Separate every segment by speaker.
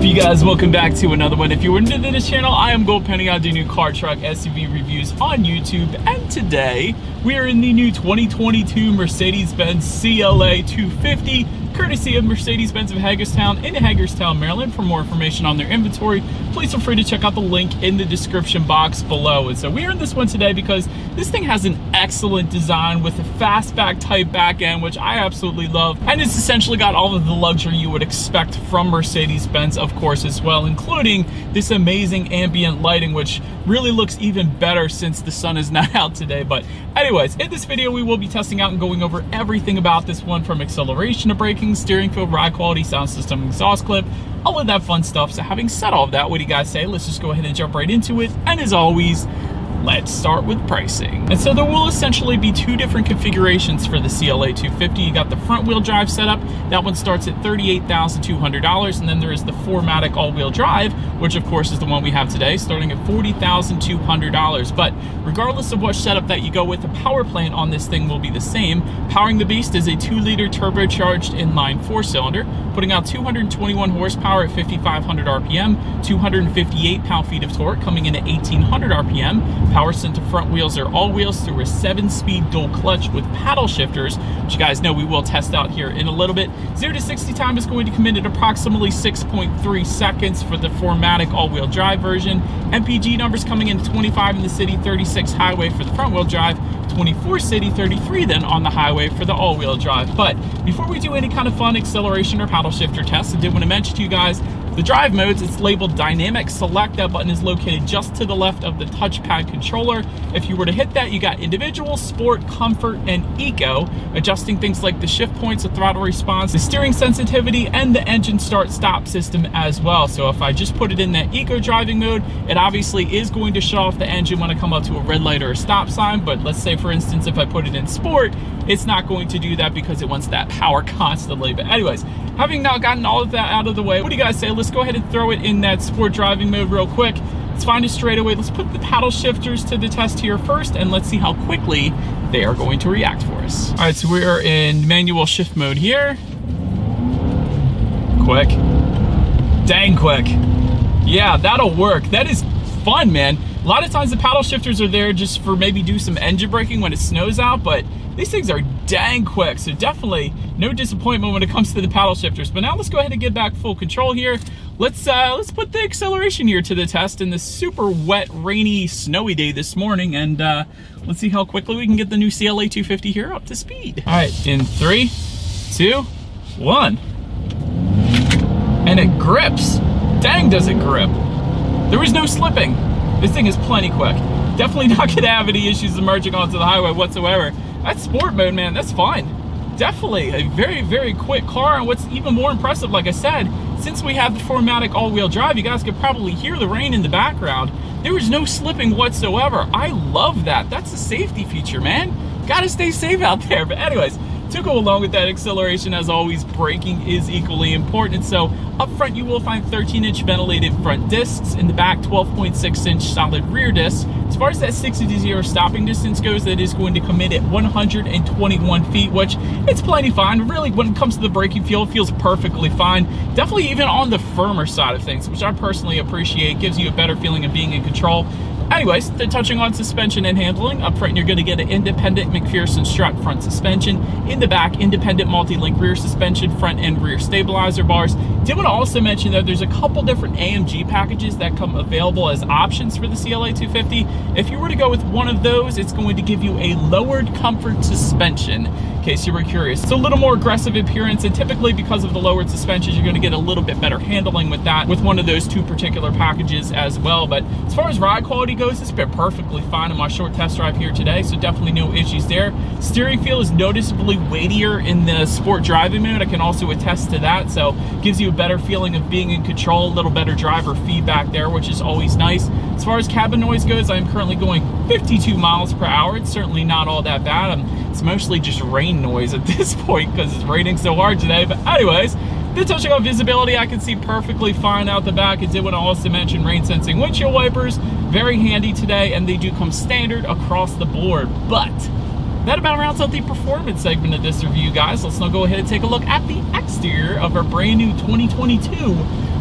Speaker 1: up, you guys? Welcome back to another one. If you're new to this channel, I am Gold Penny. I do new car, truck, SUV reviews on YouTube, and today we are in the new 2022 Mercedes-Benz CLA 250, courtesy of Mercedes-Benz of Hagerstown in Hagerstown, Maryland. For more information on their inventory, please feel free to check out the link in the description box below. And so we are in this one today because this thing has an excellent design with a fastback type back end, which I absolutely love, and it's essentially got all of the luxury you would expect from Mercedes-Benz, of course, as well, including this amazing ambient lighting, which really looks even better since the sun is not out today. But anyways, in this video we will be testing out and going over everything about this one, from acceleration to braking, steering feel, ride quality, sound system, exhaust clip, all of that fun stuff. So having said all of that, what do you guys say? Let's just go ahead and jump right into it. And as always, let's start with pricing. And so there will essentially be two different configurations for the CLA 250. You got the front wheel drive setup. That one starts at $38,200. And then there is the 4MATIC all-wheel drive, which of course is the one we have today, starting at $40,200. But regardless of what setup that you go with, the power plant on this thing will be the same. Powering the beast is a 2-liter turbocharged inline 4-cylinder, putting out 221 horsepower at 5,500 RPM, 258 pound-feet of torque, coming in at 1,800 RPM. Power center front wheels are all wheels through a 7-speed dual clutch with paddle shifters, which you guys know we will test out here in a little bit. 0 to 60 time is going to come in at approximately 6.3 seconds for the 4MATIC all-wheel drive version. MPG numbers coming in at 25 in the city, 36 highway for the front wheel drive, 24 city, 33 then on the highway for the all-wheel drive. But before we do any kind of fun acceleration or paddle shifter tests, I did want to mention to you guys the drive modes. It's labeled dynamic select. That button is located just to the left of the touchpad controller. If you were to hit that, you got individual, sport, comfort, and eco, adjusting things like the shift points, the throttle response, the steering sensitivity, and the engine start stop system as well. So if I just put it in that eco driving mode, it obviously is going to shut off the engine when I come up to a red light or a stop sign. But let's say, for instance, if I put it in sport, it's not going to do that because it wants that power constantly. But anyways, having now gotten all of that out of the way, what do you guys say? Let's go ahead and throw it in that sport driving mode real quick. Let's find it straight away. Let's put the paddle shifters to the test here first, and let's see how quickly they are going to react for us. All right, so we are in manual shift mode here. Quick. Dang quick. Yeah, that'll work. That is fun, man. A lot of times the paddle shifters are there just for maybe do some engine braking when it snows out, but these things are dang quick, so definitely no disappointment when it comes to the paddle shifters. But now let's go ahead and get back full control here. Let's put the acceleration here to the test in this super wet, rainy, snowy day this morning, and let's see how quickly we can get the new CLA 250 here up to speed. All right, in 3, 2, 1. And it grips. Dang, does it grip. There was no slipping. This thing is plenty quick. Definitely not gonna have any issues emerging onto the highway whatsoever. That's sport mode, man, that's fine. Definitely a very, very quick car. And what's even more impressive, like I said, since we have the 4MATIC all-wheel drive, you guys could probably hear the rain in the background. There was no slipping whatsoever. I love that. That's a safety feature, man. Gotta stay safe out there. But anyways, to go along with that acceleration, as always, braking is equally important. So up front, you will find 13-inch ventilated front discs. In the back, 12.6-inch solid rear discs. As far as that 60 to 0 stopping distance goes, that is going to come in at 121 feet, which it's plenty fine. Really, when it comes to the braking feel, it feels perfectly fine. Definitely even on the firmer side of things, which I personally appreciate. Gives you a better feeling of being in control. Anyways, then touching on suspension and handling, up front you're going to get an independent McPherson strut front suspension. In the back, independent multi-link rear suspension, front and rear stabilizer bars. Did want to also mention that there's a couple different AMG packages that come available as options for the CLA 250. If you were to go with one of those, it's going to give you a lowered comfort suspension, in case you were curious. It's a little more aggressive appearance, and typically because of the lowered suspensions, you're going to get a little bit better handling with that, with one of those two particular packages as well. But as far as ride quality goes, it's been perfectly fine in my short test drive here today, so definitely no issues there. Steering feel is noticeably weightier in the sport driving mode. I can also attest to that, so gives you a better feeling of being in control, a little better driver feedback there, which is always nice. As far as cabin noise goes, I'm currently going 52 miles per hour. It's certainly not all that bad. It's mostly just rain noise at this point because it's raining so hard today. But anyways, then touching on visibility, I can see perfectly fine out the back. I did want to also mention rain sensing windshield wipers, very handy today, and they do come standard across the board. But that about rounds out the performance segment of this review, guys. Let's now go ahead and take a look at the exterior of our brand new 2022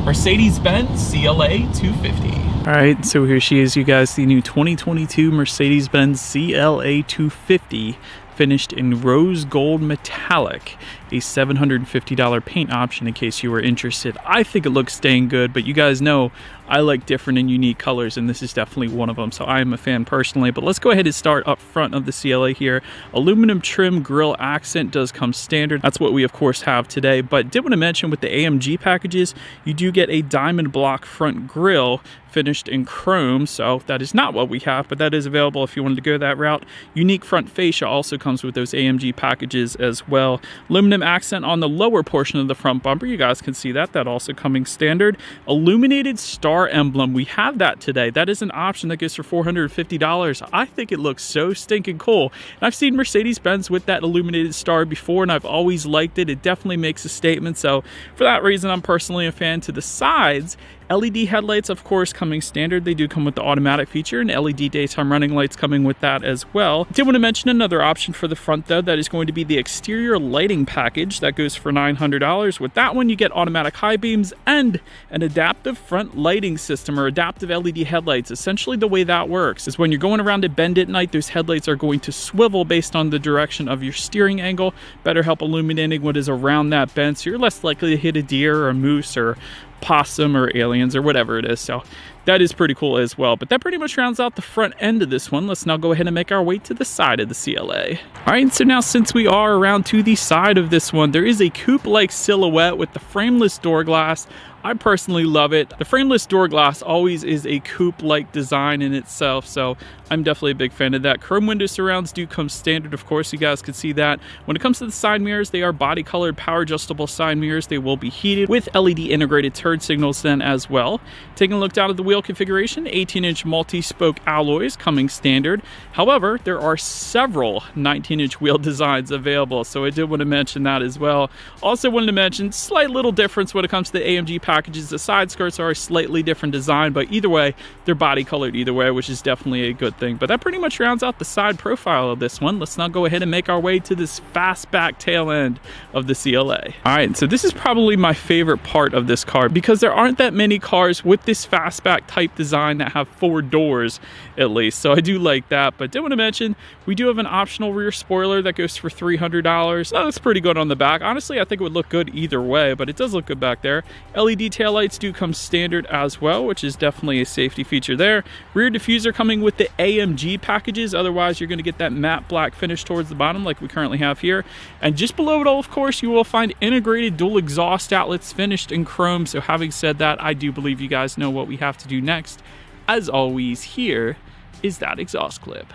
Speaker 1: Mercedes-Benz CLA 250.
Speaker 2: All right, so here she is, you guys, the new 2022 Mercedes-Benz CLA 250, finished in rose gold metallic, a $750 paint option in case you were interested. I think it looks dang good, but you guys know I like different and unique colors, and this is definitely one of them, so I am a fan personally. But let's go ahead and start up front of the CLA here. Aluminum trim grille accent does come standard. That's what we of course have today, but did want to mention with the AMG packages, you do get a diamond block front grille finished in chrome, so that is not what we have, but that is available if you wanted to go that route. Unique front fascia also comes with those AMG packages as well. Aluminum accent on the lower portion of the front bumper, you guys can see that also coming standard. Illuminated star emblem, we have that today. That is an option that goes for $450. I think it looks so stinking cool, and I've seen Mercedes-Benz with that illuminated star before, and I've always liked it. It definitely makes a statement, so for that reason I'm personally a fan. To the sides, LED headlights, of course, coming standard. They do come with the automatic feature, and LED daytime running lights coming with that as well. I did want to mention another option for the front, though. That is going to be the exterior lighting package. That goes for $900. With that one, you get automatic high beams and an adaptive front lighting system, or adaptive LED headlights. Essentially, the way that works is when you're going around a bend at night, those headlights are going to swivel based on the direction of your steering angle, better help illuminating what is around that bend, so you're less likely to hit a deer or a moose or possum or aliens or whatever it is. So that is pretty cool as well. But that pretty much rounds out the front end of this one. Let's now go ahead and make our way to the side of the CLA. All right, so now since we are around to the side of this one, there is a coupe-like silhouette with the frameless door glass. I personally love it. The frameless door glass always is a coupe-like design in itself, so I'm definitely a big fan of that. Chrome window surrounds do come standard, of course, you guys can see that. When it comes to the side mirrors, they are body-colored, power-adjustable side mirrors. They will be heated with LED integrated turn signals then as well. Taking a look down at the wheel configuration, 18-inch multi-spoke alloys coming standard. However, there are several 19-inch wheel designs available, so I did want to mention that as well. Also wanted to mention, slight little difference when it comes to the AMG packages. The side skirts are a slightly different design, but either way, they're body colored either way, which is definitely a good thing. But that pretty much rounds out the side profile of this one. Let's now go ahead and make our way to this fastback tail end of the CLA. All right, so this is probably my favorite part of this car, because there aren't that many cars with this fastback type design that have 4 doors at least, so I do like that. But did want to mention, we do have an optional rear spoiler that goes for $300. That looks pretty good on the back. Honestly, I think it would look good either way, but it does look good back there. LED taillights do come standard as well, which is definitely a safety feature there. Rear diffuser coming with the AMG packages. Otherwise, you're going to get that matte black finish towards the bottom like we currently have here. And just below it all, of course, you will find integrated dual exhaust outlets finished in chrome. So having said that, I do believe you guys know what we have to do next. As always, here is that exhaust clip.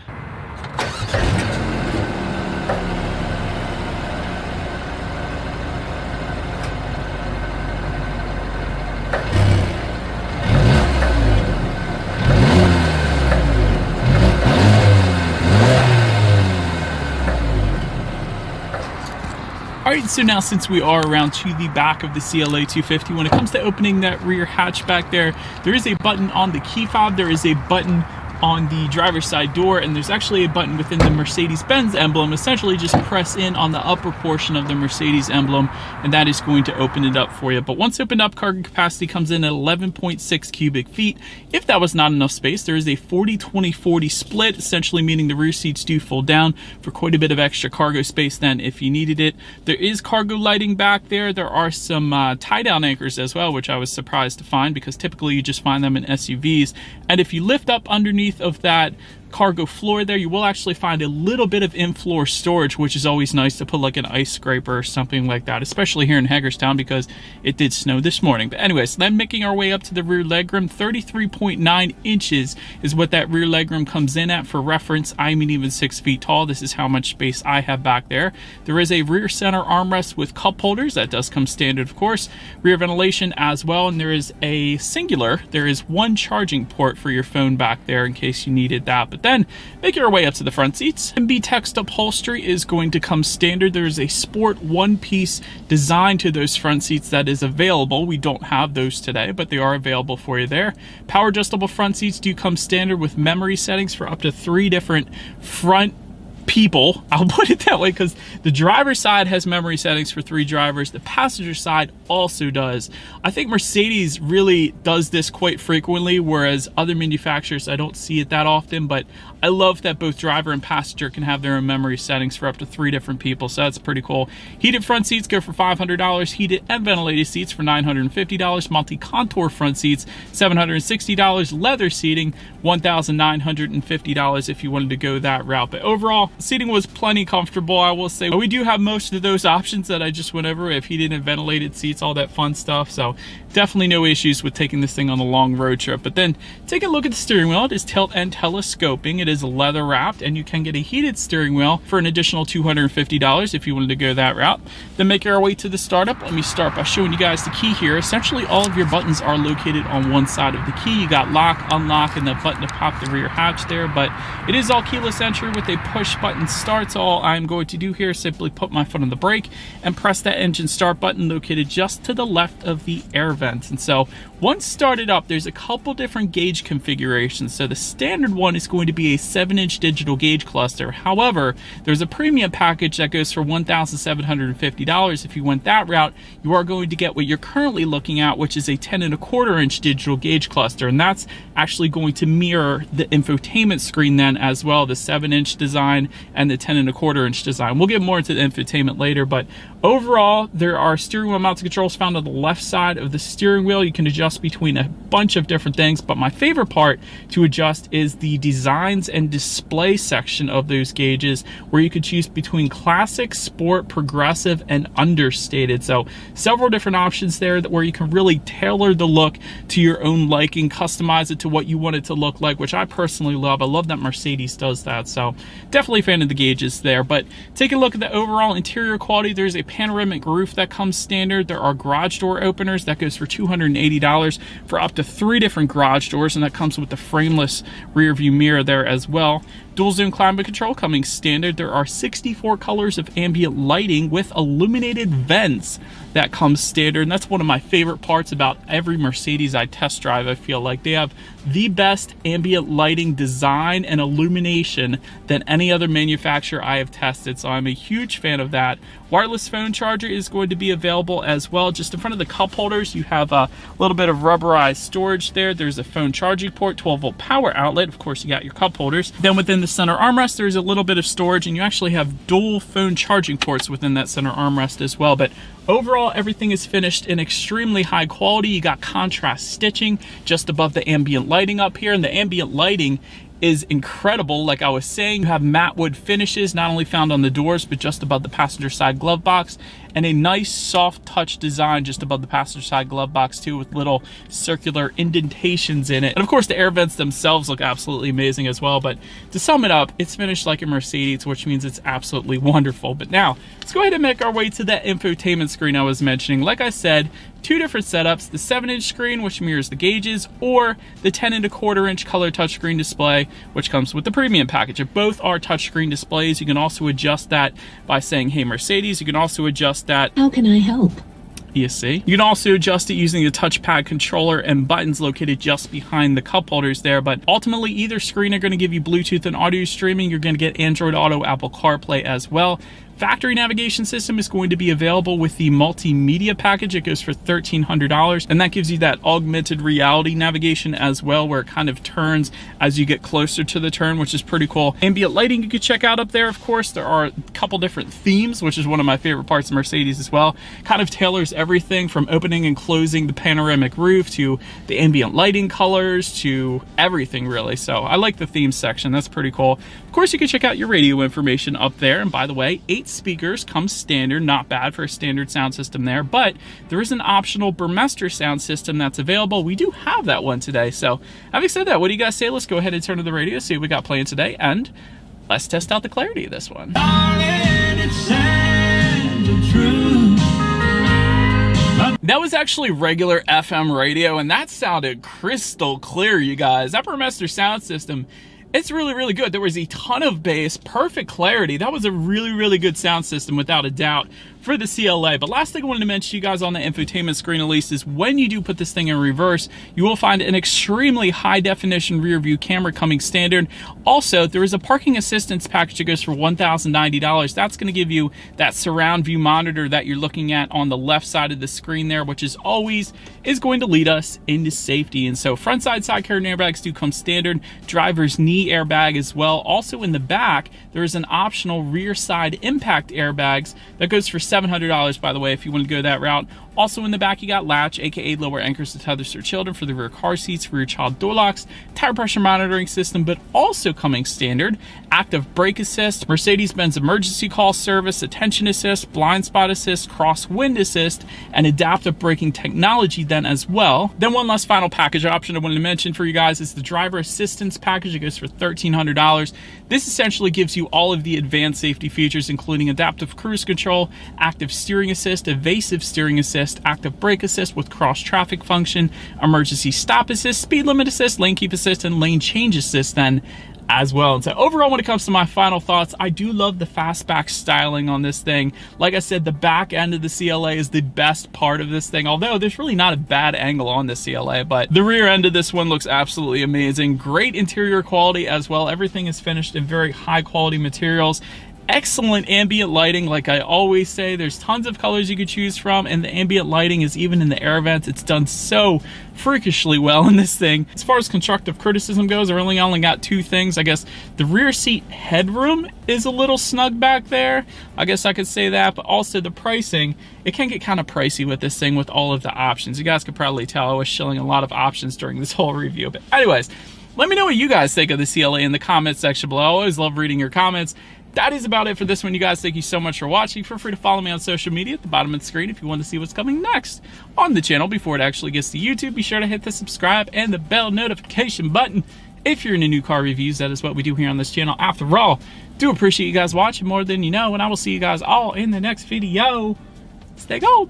Speaker 2: Alright, so now since we are around to the back of the CLA 250, when it comes to opening that rear hatch back there is a button on the key fob, there is a button on the driver's side door, and there's actually a button within the Mercedes-Benz emblem. Essentially just press in on the upper portion of the Mercedes emblem, and that is going to open it up for you. But once opened up, cargo capacity comes in at 11.6 cubic feet. If that was not enough space, there is a 40-20-40 split, essentially meaning the rear seats do fold down for quite a bit of extra cargo space then if you needed it. There is cargo lighting back there. There are some tie-down anchors as well, which I was surprised to find, because typically you just find them in SUVs. And if you lift up underneath of that cargo floor there, you will actually find a little bit of in-floor storage, which is always nice to put like an ice scraper or something like that, especially here in Hagerstown because it did snow this morning. But anyways, then making our way up to the rear legroom, 33.9 inches is what that rear legroom comes in at. For reference, I'm even 6 feet tall. This is how much space I have back there. There is a rear center armrest with cup holders. That does come standard, of course. Rear ventilation as well, and there is a singular. There is one charging port for your phone back there in case you needed that. But then make your way up to the front seats. MB text upholstery is going to come standard. There is a sport one-piece design to those front seats that is available. We don't have those today, but they are available for you there. Power adjustable front seats do come standard with memory settings for up to 3 different front
Speaker 1: people, I'll put it that way, because the driver's side has memory settings for 3 drivers. The passenger side also does. I think Mercedes really does this quite frequently, whereas other manufacturers, I don't see it that often, but I love that both driver and passenger can have their own memory settings for up to 3 different people, so that's pretty cool. Heated front seats go for $500, heated and ventilated seats for $950, multi-contour front seats, $760, leather seating, $1,950 if you wanted to go that route. But overall, seating was plenty comfortable, I will say. We do have most of those options that I just went over. We have heated and ventilated seats, all that fun stuff, so definitely no issues with taking this thing on a long road trip. But then take a look at the steering wheel. It is tilt and telescoping. It is leather wrapped, and you can get a heated steering wheel for an additional $250 if you wanted to go that route. Then make our way to the startup. Let me start by showing you guys the key here. Essentially, all of your buttons are located on one side of the key. You got lock, unlock, and the button to pop the rear hatch there, but it is all keyless entry with a push button start. So all I'm going to do here is simply put my foot on the brake and press that engine start button located just to the left of the air vents. And so once started up, there's a couple different gauge configurations. So the standard one is going to be a 7-inch digital gauge cluster. However, there's a premium package that goes for $1,750. If you went that route, you are going to get what you're currently looking at, which is a 10.25-inch digital gauge cluster, and that's actually going to mirror the infotainment screen then as well, the 7-inch design and the 10.25-inch design. We'll get more into the infotainment later, but overall, there are steering wheel mounted controls found on the left side of the steering wheel. You can adjust between a bunch of different things, but my favorite part to adjust is the designs and display section of those gauges, where you could choose between classic, sport, progressive, and understated. So several different options there where you can really tailor the look to your own liking, customize it to what you want it to look like, which I personally love. I love that Mercedes does that, so definitely a fan of the gauges there. But take a look at the overall interior quality. There's a panoramic roof that comes standard. There are garage door openers that goes for $280 for up to 3 different garage doors, and that comes with the frameless rear view mirror there as well. Dual zone climate control coming standard. There are 64 colors of ambient lighting with illuminated vents that comes standard, and that's one of my favorite parts about every Mercedes I test drive. I feel like they have the best ambient lighting design and illumination than any other manufacturer I have tested, so I'm a huge fan of that. Wireless phone charger is going to be available as well. Just in front of the cup holders, you have a little bit of rubberized storage there. There's a phone charging port, 12-volt power outlet. Of course, you got your cup holders. Then within the center armrest, there's a little bit of storage, and you actually have dual phone charging ports within that center armrest as well. But overall, everything is finished in extremely high quality. You got contrast stitching just above the ambient lighting up here, and the ambient lighting is incredible. Like I was saying, you have matte wood finishes not only found on the doors but just above the passenger side glove box, and a nice soft touch design just above the passenger side glove box too, with little circular indentations in it. And of course the air vents themselves look absolutely amazing as well. But to sum it up, it's finished like a Mercedes, which means it's absolutely wonderful. But now let's go ahead and make our way to that infotainment screen I was mentioning. Like I said, 2 different setups: the 7-inch screen, which mirrors the gauges, or the 10.25-inch color touchscreen display, which comes with the premium package. If both are touchscreen displays, you can also adjust that by saying, "Hey Mercedes." You can also adjust that.
Speaker 3: How can I help?
Speaker 1: You see, you can also adjust it using the touchpad controller and buttons located just behind the cup holders there. But ultimately, either screen are going to give you Bluetooth and audio streaming. You're going to get Android Auto, Apple CarPlay as well. Factory navigation system is going to be available with the multimedia package. It goes for $1,300, and that gives you that augmented reality navigation as well, where it kind of turns as you get closer to the turn, which is pretty cool. Ambient lighting you could check out up there. Of course, there are a couple different themes, which is one of my favorite parts of Mercedes as well. Kind of tailors everything from opening and closing the panoramic roof to the ambient lighting colors to everything really. So I like the theme section. That's pretty cool. Of course, you can check out your radio information up there. And by the way, 8 speakers come standard, not bad for a standard sound system there, but there is an optional Burmester sound system that's available. We do have that one today. So having said that, what do you guys say? Let's go ahead and turn to the radio, see what we got playing today, and let's test out the clarity of this one. That was actually regular FM radio, and that sounded crystal clear, you guys. That Burmester sound system, it's really, really good. There was a ton of bass, perfect clarity. That was a really, really good sound system without a doubt for the CLA. But last thing I wanted to mention to you guys on the infotainment screen at least is when you do put this thing in reverse, you will find an extremely high definition rear view camera coming standard. Also, there is a parking assistance package that goes for $1,090. That's going to give you that surround view monitor that you're looking at on the left side of the screen there, which is always going to lead us into safety. And so front side curtain airbags do come standard, driver's knee airbag as well. Also in the back, there is an optional rear side impact airbags that goes for $700, by the way, if you want to go that route. Also in the back, you got latch, aka lower anchors to tethers for children for the rear car seats, rear child door locks, tire pressure monitoring system, but also coming standard, active brake assist, Mercedes-Benz emergency call service, attention assist, blind spot assist, crosswind assist, and adaptive braking technology then as well. Then one last final package option I wanted to mention for you guys is the driver assistance package. It goes for $1,300. This essentially gives you all of the advanced safety features, including adaptive cruise control, active steering assist, evasive steering assist, active brake assist with cross traffic function, emergency stop assist, speed limit assist, lane keep assist, and lane change assist then as well. And so overall, when it comes to my final thoughts, I do love the fastback styling on this thing. Like I said, the back end of the CLA is the best part of this thing, although there's really not a bad angle on the CLA, but the rear end of this one looks absolutely amazing. Great interior quality as well. Everything is finished in very high quality materials. Excellent ambient lighting. Like I always say, there's tons of colors you could choose from, and the ambient lighting is even in the air vents. It's done so freakishly well in this thing. As far as constructive criticism goes, I really only got two things. I guess the rear seat headroom is a little snug back there. I guess I could say that, but also the pricing, it can get kind of pricey with this thing with all of the options. You guys could probably tell I was shilling a lot of options during this whole review. But anyways, let me know what you guys think of the CLA in the comment section below. I always love reading your comments. That is about it for this one, you guys. Thank you so much for watching. Feel free to follow me on social media at the bottom of the screen if you want to see what's coming next on the channel before it actually gets to YouTube. Be sure to hit the subscribe and the bell notification button if you're into new car reviews. That is what we do here on this channel. After all, do appreciate you guys watching more than you know, and I will see you guys all in the next video. Stay gold.